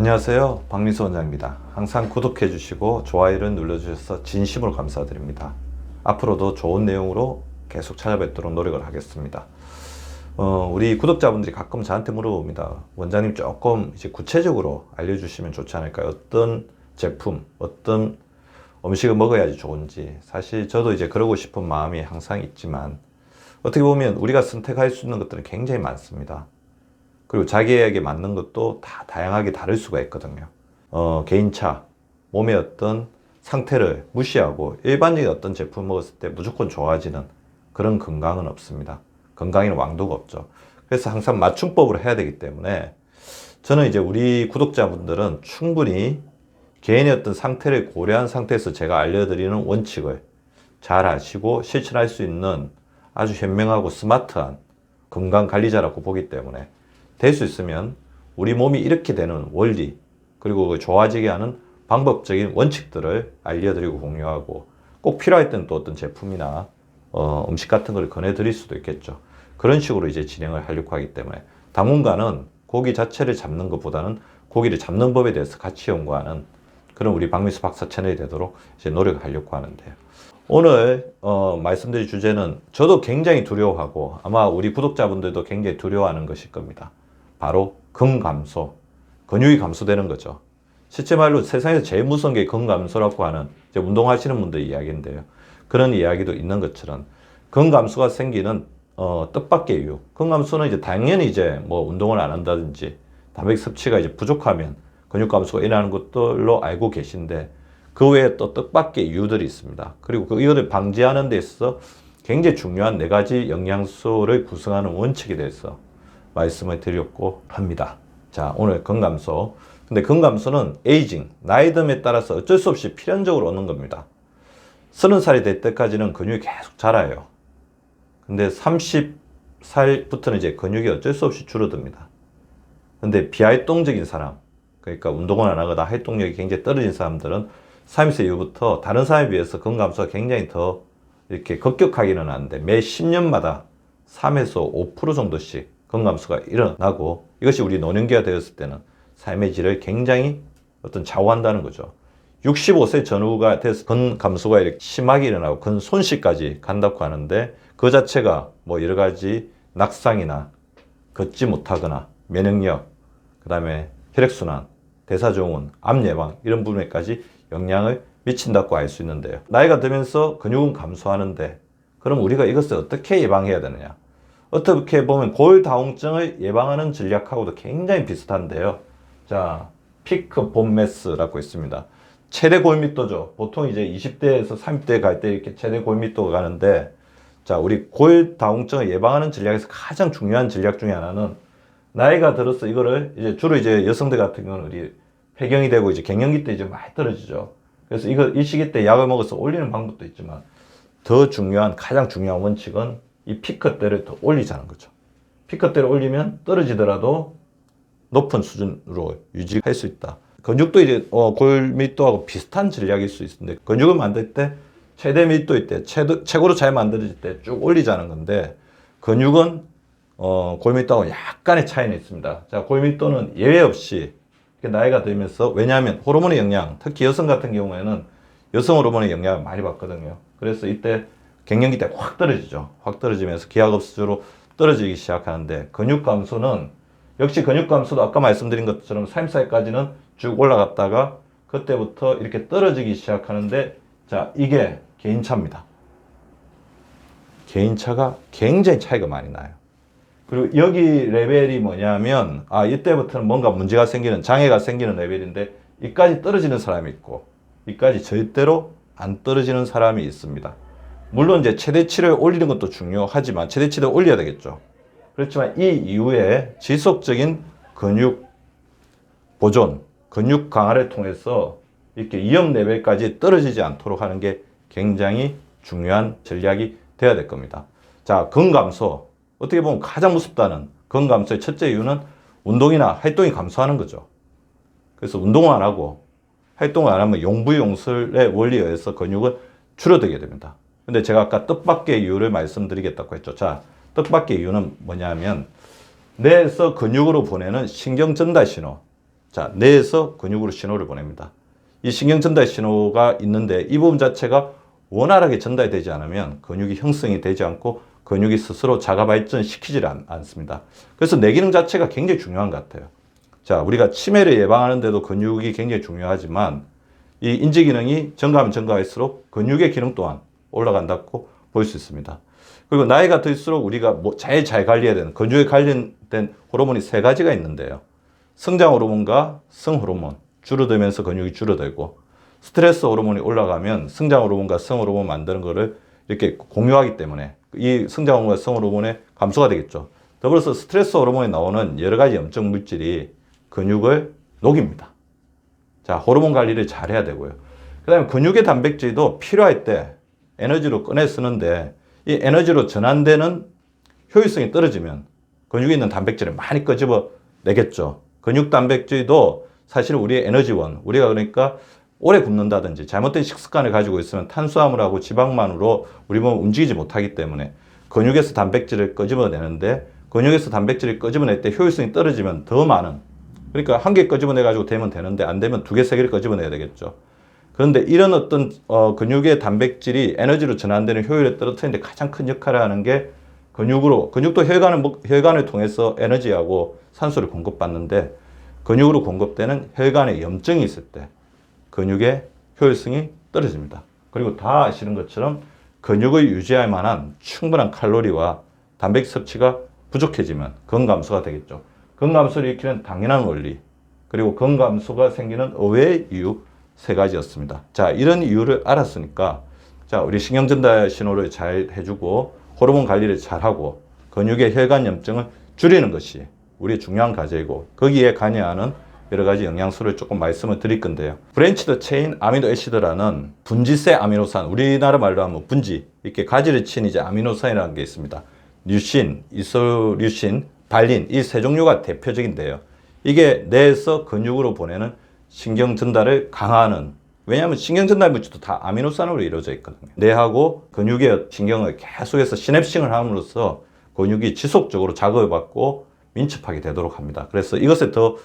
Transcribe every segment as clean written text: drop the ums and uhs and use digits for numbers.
안녕하세요, 박민수 원장입니다. 항상 구독해 주시고 좋아요를 눌러 주셔서 진심으로 감사드립니다. 앞으로도 좋은 내용으로 계속 찾아뵙도록 노력을 하겠습니다. 우리 구독자분들이 가끔 저한테 물어봅니다. 원장님, 조금 이제 구체적으로 알려주시면 좋지 않을까요? 어떤 제품, 어떤 음식을 먹어야지 좋은지. 사실 저도 이제 그러고 싶은 마음이 항상 있지만, 어떻게 보면 우리가 선택할 수 있는 것들은 굉장히 많습니다. 그리고 자기에게 맞는 것도 다 다양하게 다를 수가 있거든요. 개인차, 몸의 어떤 상태를 무시하고 일반적인 어떤 제품 먹었을 때 무조건 좋아지는 그런 건강은 없습니다. 건강에는 왕도가 없죠. 그래서 항상 맞춤법으로 해야 되기 때문에 저는 이제 우리 구독자분들은 충분히 개인의 어떤 상태를 고려한 상태에서 제가 알려드리는 원칙을 잘 아시고 실천할 수 있는 아주 현명하고 스마트한 건강관리자라고 보기 때문에 될 수 있으면 우리 몸이 이렇게 되는 원리, 그리고 좋아지게 하는 방법적인 원칙들을 알려드리고 공유하고, 꼭 필요할 때는 또 어떤 제품이나 음식 같은 걸 권해드릴 수도 있겠죠. 그런 식으로 이제 진행을 하려고 하기 때문에 당분간은 고기 자체를 잡는 것보다는 고기를 잡는 법에 대해서 같이 연구하는 그런 우리 박민수 박사 채널이 되도록 이제 노력하려고 하는데요. 오늘 말씀드릴 주제는 저도 굉장히 두려워하고 아마 우리 구독자분들도 굉장히 두려워하는 것일 겁니다. 바로 근감소, 근육이 감소되는 거죠. 실제 말로 세상에서 제일 무서운 게 근감소라고 하는 이제 운동하시는 분들 이야기인데요. 그런 이야기도 있는 것처럼 근감소가 생기는 뜻밖의 이유. 근감소는 이제 당연히 이제 뭐 운동을 안 한다든지 단백 섭취가 이제 부족하면 근육 감소가 일어나는 것들로 알고 계신데, 그 외에 또 뜻밖의 이유들이 있습니다. 그리고 이거를 방지하는 데 있어서 굉장히 중요한 4가지 영양소를 구성하는 원칙에 대해서 말씀을 드렸고 합니다. 자, 오늘 근감소. 근데 근감소는 에이징, 나이 듦에 따라서 어쩔 수 없이 필연적으로 오는 겁니다. 30살이 될 때까지는 근육이 계속 자라요. 근데 30살부터는 이제 근육이 어쩔 수 없이 줄어듭니다. 근데 비활동적인 사람, 그러니까 운동을 안 하거나 활동력이 굉장히 떨어진 사람들은 30세 이후부터 다른 사람에 비해서 근감소가 굉장히 더 이렇게 급격하게 일어나는데, 매 10년마다 3에서 5% 정도씩 근감소가 일어나고, 이것이 우리 노년기가 되었을 때는 삶의 질을 굉장히 어떤 좌우한다는 거죠. 65세 전후가 돼서 근감소가 이렇게 심하게 일어나고 근손실까지 간다고 하는데, 그 자체가 뭐 여러 가지 낙상이나 걷지 못하거나 면역력, 그 다음에 혈액순환, 대사증후군, 암 예방 이런 부분에까지 영향을 미친다고 알 수 있는데요. 나이가 들면서 근육은 감소하는데, 그럼 우리가 이것을 어떻게 예방해야 되느냐? 어떻게 보면 골다공증을 예방하는 전략하고도 굉장히 비슷한데요. 자, 피크 본매스라고 있습니다. 최대 골밀도죠. 보통 이제 20대에서 30대 갈 때 이렇게 최대 골밀도가 가는데, 자, 우리 골다공증을 예방하는 전략에서 가장 중요한 전략 중에 하나는, 나이가 들어서 이거를 이제 주로 이제 여성들 같은 경우는 우리 폐경이 되고 이제 갱년기 때 이제 많이 떨어지죠. 그래서 이 시기 때 약을 먹어서 올리는 방법도 있지만, 더 중요한, 가장 중요한 원칙은 이 피크 때를 더 올리자는 거죠. 피크 때를 올리면 떨어지더라도 높은 수준으로 유지할 수 있다. 근육도 이제 골밀도하고 비슷한 전략일 수 있는데, 근육을 만들 때 최대 밀도일 때, 최고로 잘 만들어질 때 쭉 올리자는 건데, 근육은 골밀도하고 약간의 차이는 있습니다. 자, 골밀도는 예외 없이 나이가 들면서, 왜냐하면 호르몬의 영향, 특히 여성 같은 경우에는 여성 호르몬의 영향을 많이 받거든요. 그래서 이때 갱년기 때 확 떨어지죠. 확 떨어지면서 기하급수로 떨어지기 시작하는데, 근육 감소는 역시 근육 감소도 아까 말씀드린 것처럼 30살까지는 쭉 올라갔다가 그때부터 이렇게 떨어지기 시작하는데, 자, 이게 개인차입니다. 개인차가 굉장히 차이가 많이 나요. 그리고 여기 레벨이 뭐냐면, 이때부터는 뭔가 문제가 생기는, 장애가 생기는 레벨인데, 이까지 떨어지는 사람이 있고 이까지 절대로 안 떨어지는 사람이 있습니다. 물론 이제 최대치를 올리는 것도 중요하지만 최대치를 올려야 되겠죠. 그렇지만 이 이후에 지속적인 근육 보존, 근육 강화를 통해서 이렇게 위험 레벨까지 떨어지지 않도록 하는 게 굉장히 중요한 전략이 되어야 될 겁니다. 자, 근감소. 어떻게 보면 가장 무섭다는 근감소의 첫째 이유는 운동이나 활동이 감소하는 거죠. 그래서 운동을 안 하고 활동을 안 하면 용부용술의 원리에 의해서 근육은 줄어들게 됩니다. 근데 제가 아까 뜻밖의 이유를 말씀드리겠다고 했죠. 자, 뜻밖의 이유는 뭐냐면, 뇌에서 근육으로 보내는 신경 전달 신호, 자, 뇌에서 근육으로 신호를 보냅니다. 이 신경 전달 신호가 있는데 이 부분 자체가 원활하게 전달이 되지 않으면 근육이 형성이 되지 않고 근육이 스스로 자가 발전시키지 않습니다. 그래서 뇌 기능 자체가 굉장히 중요한 것 같아요. 자, 우리가 치매를 예방하는 데도 근육이 굉장히 중요하지만 이 인지 기능이 증가하면 증가할수록 근육의 기능 또한 올라간다고 볼 수 있습니다. 그리고 나이가 들수록 우리가 제일 잘 관리해야 되는 근육에 관련된 호르몬이 3가지가 있는데요. 성장 호르몬과 성 호르몬, 줄어들면서 근육이 줄어들고, 스트레스 호르몬이 올라가면 성장 호르몬과 성 호르몬 만드는 거를 이렇게 공유하기 때문에 이 성장 호르몬과 성 호르몬의 감소가 되겠죠. 더불어서 스트레스 호르몬에 나오는 여러 가지 염증 물질이 근육을 녹입니다. 자, 호르몬 관리를 잘 해야 되고요. 그 다음에 근육의 단백질도 필요할 때 에너지로 꺼내 쓰는데 이 에너지로 전환되는 효율성이 떨어지면 근육에 있는 단백질을 많이 끄집어 내겠죠. 근육 단백질도 사실 우리의 에너지원, 우리가 그러니까 오래 굶는다든지 잘못된 식습관을 가지고 있으면 탄수화물하고 지방만으로 우리 몸을 움직이지 못하기 때문에 근육에서 단백질을 끄집어내는데 근육에서 단백질을 끄집어낼 때 효율성이 떨어지면 더 많은, 그러니까 1개 끄집어내 가지고 되면 되는데 안 되면 2개, 3개를 끄집어내야 되겠죠. 그런데 이런 어떤 근육의 단백질이 에너지로 전환되는 효율을 떨어뜨리는데 가장 큰 역할을 하는 게 근육도 혈관을 통해서 에너지하고 산소를 공급받는데 근육으로 공급되는 혈관에 염증이 있을 때 근육의 효율성이 떨어집니다. 그리고 다 아시는 것처럼 근육을 유지할 만한 충분한 칼로리와 단백질 섭취가 부족해지면 근감소가 되겠죠. 근감소를 일으키는 당연한 원리, 그리고 근감소가 생기는 의외의 이유 3가지였습니다. 자, 이런 이유를 알았으니까 자, 우리 신경전달 신호를 잘 해주고 호르몬 관리를 잘하고 근육의 혈관 염증을 줄이는 것이 우리의 중요한 과제이고 거기에 관여하는 여러 가지 영양소를 조금 말씀을 드릴 건데요. 브랜치드 체인 아미노 애시드라는 분지세 아미노산, 우리나라 말로 하면 분지, 이렇게 가지를 친 이제 아미노산이라는 게 있습니다. 류신, 이소류신, 발린, 이 3종류가 대표적인데요. 이게 뇌에서 근육으로 보내는 신경 전달을 강화하는, 왜냐하면 신경 전달 물질도 다 아미노산으로 이루어져 있거든요. 뇌하고 근육의 신경을 계속해서 시냅싱을 함으로써 근육이 지속적으로 자극을 받고 민첩하게 되도록 합니다. 그래서 이것을 더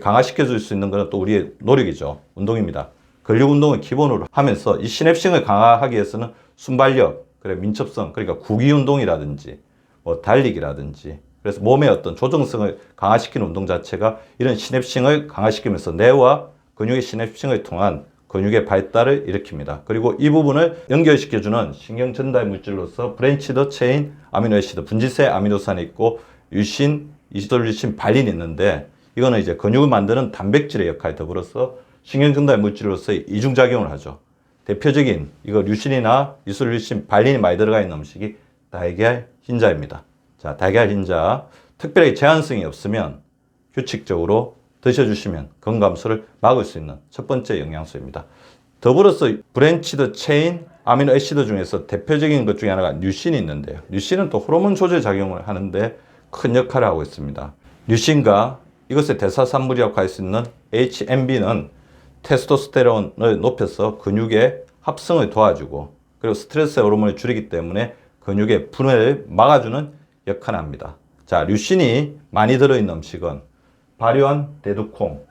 강화시켜 줄 수 있는 것은 또 우리의 노력이죠. 운동입니다. 근력 운동을 기본으로 하면서 이 시냅싱을 강화하기 위해서는 순발력, 민첩성, 그러니까 구기 운동이라든지 달리기라든지, 그래서 몸의 어떤 조정성을 강화시키는 운동 자체가 이런 시냅싱을 강화시키면서 뇌와 근육의 시냅싱을 통한 근육의 발달을 일으킵니다. 그리고 이 부분을 연결시켜주는 신경 전달 물질로서 브랜치드 체인 아미노 애시드, 분지세 아미노산이 있고 유신, 이소류신, 발린이 있는데 이거는 이제 근육을 만드는 단백질의 역할 더불어서 신경 전달 물질로서 이중작용을 하죠. 대표적인 이거 류신이나 이소류신, 발린이 많이 들어가 있는 음식이 달걀 흰자입니다. 자, 달걀 흰자 특별히 제한성이 없으면 규칙적으로 드셔주시면 근감소를 막을 수 있는 첫 번째 영양소입니다. 더불어서 브랜치드 체인 아미노 애시드 중에서 대표적인 것 중에 하나가 류신이 있는데요. 류신은 또 호르몬 조절 작용을 하는데 큰 역할을 하고 있습니다. 류신과 이것의 대사산물이라고 할 수 있는 HMB는 테스토스테론을 높여서 근육의 합성을 도와주고 그리고 스트레스 호르몬을 줄이기 때문에 근육의 분해를 막아주는 역할을 합니다. 자, 류신이 많이 들어있는 음식은 발효한 대두콩,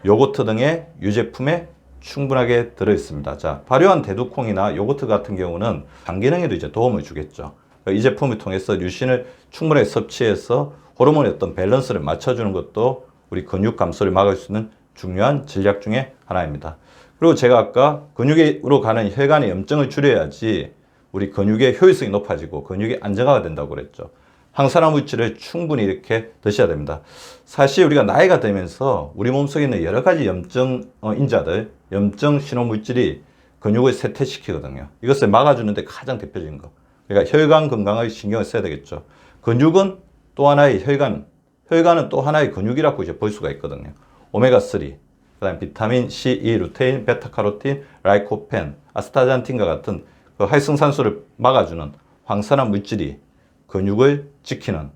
요거트 등의 유제품에 충분하게 들어있습니다. 자, 발효한 대두콩이나 요거트 같은 경우는 장 기능에도 이제 도움을 주겠죠. 이 제품을 통해서 류신을 충분하게 섭취해서 호르몬의 어떤 밸런스를 맞춰주는 것도 우리 근육 감소를 막을 수 있는 중요한 전략 중에 하나입니다. 그리고 제가 아까 근육으로 가는 혈관의 염증을 줄여야지 우리 근육의 효율성이 높아지고 근육이 안정화가 된다고 그랬죠. 항산화 물질을 충분히 이렇게 드셔야 됩니다. 사실 우리가 나이가 들면서 우리 몸속에 있는 여러 가지 염증 인자들, 염증 신호 물질이 근육을 쇠퇴시키거든요. 이것을 막아주는데 가장 대표적인 거. 그러니까 혈관 건강을 신경을 써야 되겠죠. 근육은 또 하나의 혈관은 또 하나의 근육이라고 이제 볼 수가 있거든요. 오메가3, 그다음 비타민 C, E, 루테인, 베타카로틴, 라이코펜, 아스타잔틴과 같은 그 활성산소를 막아주는 황산화 물질이 근육을 지키는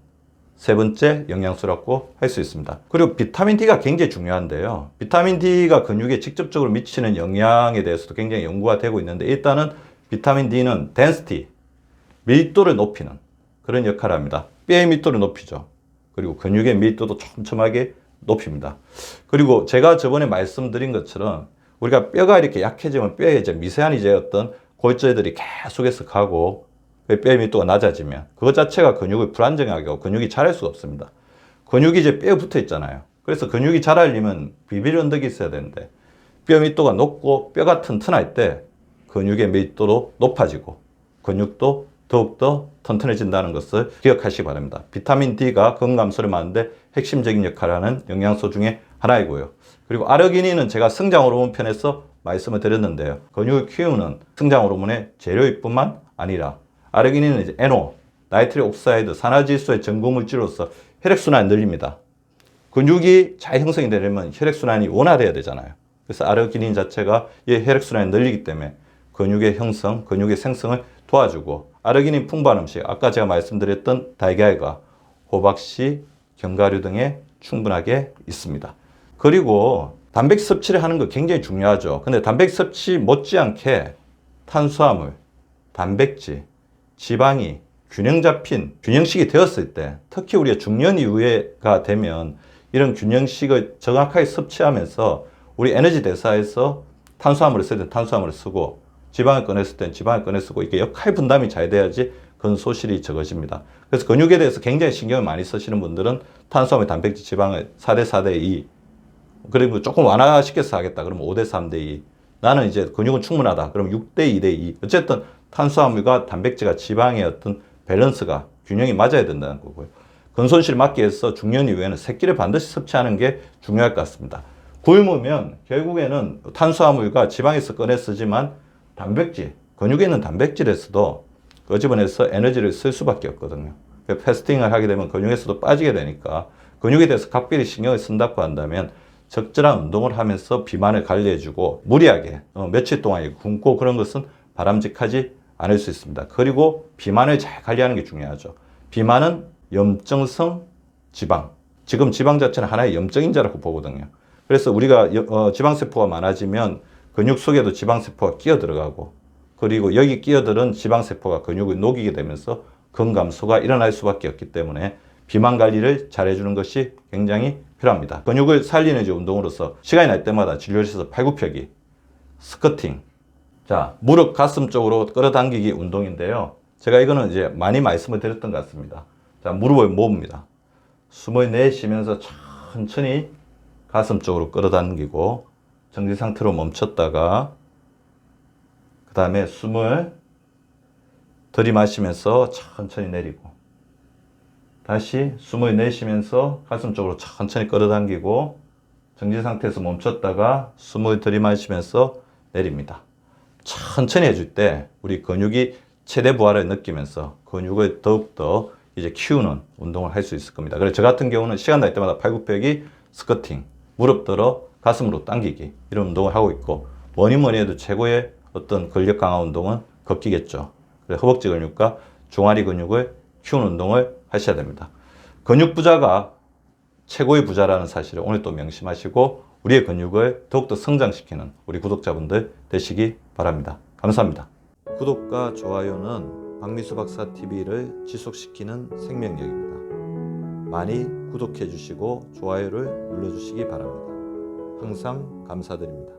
세 번째 영양소라고 할 수 있습니다. 그리고 비타민 D가 굉장히 중요한데요. 비타민 D가 근육에 직접적으로 미치는 영향에 대해서도 굉장히 연구가 되고 있는데 일단은 비타민 D는 density, 밀도를 높이는 그런 역할을 합니다. 뼈의 밀도를 높이죠. 그리고 근육의 밀도도 촘촘하게 높입니다. 그리고 제가 저번에 말씀드린 것처럼 우리가 뼈가 이렇게 약해지면 뼈에 이제 미세한 이제 어떤 골절들이 계속해서 가고 뼈의密도가 낮아지면 그것 자체가 근육을 불안정하게 하고 근육이 자랄 수가 없습니다. 근육이 이제 뼈에 붙어 있잖아요. 그래서 근육이 자라려면 비빌 언덕이 있어야 되는데 뼈密도가 높고 뼈가 튼튼할 때 근육의密도도 높아지고 근육도 더욱더 튼튼해진다는 것을 기억하시기 바랍니다. 비타민 D가 근감소를 막는데 핵심적인 역할을 하는 영양소 중에 하나이고요. 그리고 아르기닌은 제가 성장호르몬 편에서 말씀을 드렸는데요. 근육을 키우는 성장호르몬의 재료일 뿐만 아니라 아르기닌은 이제 NO, 나이트릭 옥사이드, 산화질소의 전고물질로서 혈액순환을 늘립니다. 근육이 잘 형성이 되려면 혈액순환이 원활해야 되잖아요. 그래서 아르기닌 자체가 이 혈액순환을 늘리기 때문에 근육의 형성, 근육의 생성을 도와주고 아르기닌 풍부한 음식, 아까 제가 말씀드렸던 달걀과 호박씨, 견과류 등에 충분하게 있습니다. 그리고 단백질 섭취를 하는 거 굉장히 중요하죠. 근데 단백질 섭취 못지않게 탄수화물, 단백질, 지방이 균형 잡힌 균형식이 되었을 때 특히 우리가 중년 이후가 되면 이런 균형식을 정확하게 섭취하면서 우리 에너지 대사에서 탄수화물을 쓸 때 탄수화물을 쓰고 지방을 꺼냈을 땐 지방을 꺼내 쓰고 이게 역할 분담이 잘 돼야지 근소실이 적어집니다. 그래서 근육에 대해서 굉장히 신경을 많이 쓰시는 분들은 탄수화물, 단백질, 지방을 4대 4대 2 그리고 조금 완화시켜서 하겠다. 그러면 5대 3대 2 나는 이제 근육은 충분하다. 그럼 6대 2대 2 어쨌든 탄수화물과 단백질과 지방의 어떤 밸런스가 균형이 맞아야 된다는 거고요. 근손실을 막기 위해서 중년 이후에는 새끼를 반드시 섭취하는 게 중요할 것 같습니다. 굶으면 결국에는 탄수화물과 지방에서 꺼내 쓰지만 단백질, 근육에 있는 단백질에서도 끄집어내서 에너지를 쓸 수밖에 없거든요. 패스팅을 하게 되면 근육에서도 빠지게 되니까 근육에 대해서 각별히 신경을 쓴다고 한다면 적절한 운동을 하면서 비만을 관리해주고 무리하게 며칠 동안 굶고 그런 것은 바람직하지 않을 수 있습니다. 그리고 비만을 잘 관리하는 게 중요하죠. 비만은 염증성 지방. 지금 지방 자체는 하나의 염증인자라고 보거든요. 그래서 우리가 지방세포가 많아지면 근육 속에도 지방세포가 끼어 들어가고 그리고 여기 끼어들은 지방세포가 근육을 녹이게 되면서 근감소가 일어날 수밖에 없기 때문에 비만 관리를 잘 해주는 것이 굉장히 필요합니다. 근육을 살리는 운동으로서 시간이 날 때마다 진료실에서 팔굽혀기, 스쿼팅, 자, 무릎 가슴 쪽으로 끌어당기기 운동인데요. 제가 이거는 이제 많이 말씀을 드렸던 것 같습니다. 자, 무릎을 모읍니다. 숨을 내쉬면서 천천히 가슴 쪽으로 끌어당기고 정지 상태로 멈췄다가 그 다음에 숨을 들이마시면서 천천히 내리고 다시 숨을 내쉬면서 가슴 쪽으로 천천히 끌어당기고 정지 상태에서 멈췄다가 숨을 들이마시면서 내립니다. 천천히 해줄 때 우리 근육이 최대 부하를 느끼면서 근육을 더욱더 이제 키우는 운동을 할 수 있을 겁니다. 그래서 저 같은 경우는 시간 날 때마다 팔굽혀기, 스쿼팅, 무릎 들어 가슴으로 당기기 이런 운동을 하고 있고 뭐니 해도 최고의 어떤 근력 강화 운동은 걷기겠죠. 그래서 허벅지 근육과 종아리 근육을 키우는 운동을 하셔야 됩니다. 근육 부자가 최고의 부자라는 사실을 오늘 또 명심하시고 우리의 근육을 더욱더 성장시키는 우리 구독자분들 되시기 바랍니다. 감사합니다. 구독과 좋아요는 박미수 박사 TV를 지속시키는 생명력입니다. 많이 구독해 주시고 좋아요를 눌러 주시기 바랍니다. 항상 감사드립니다.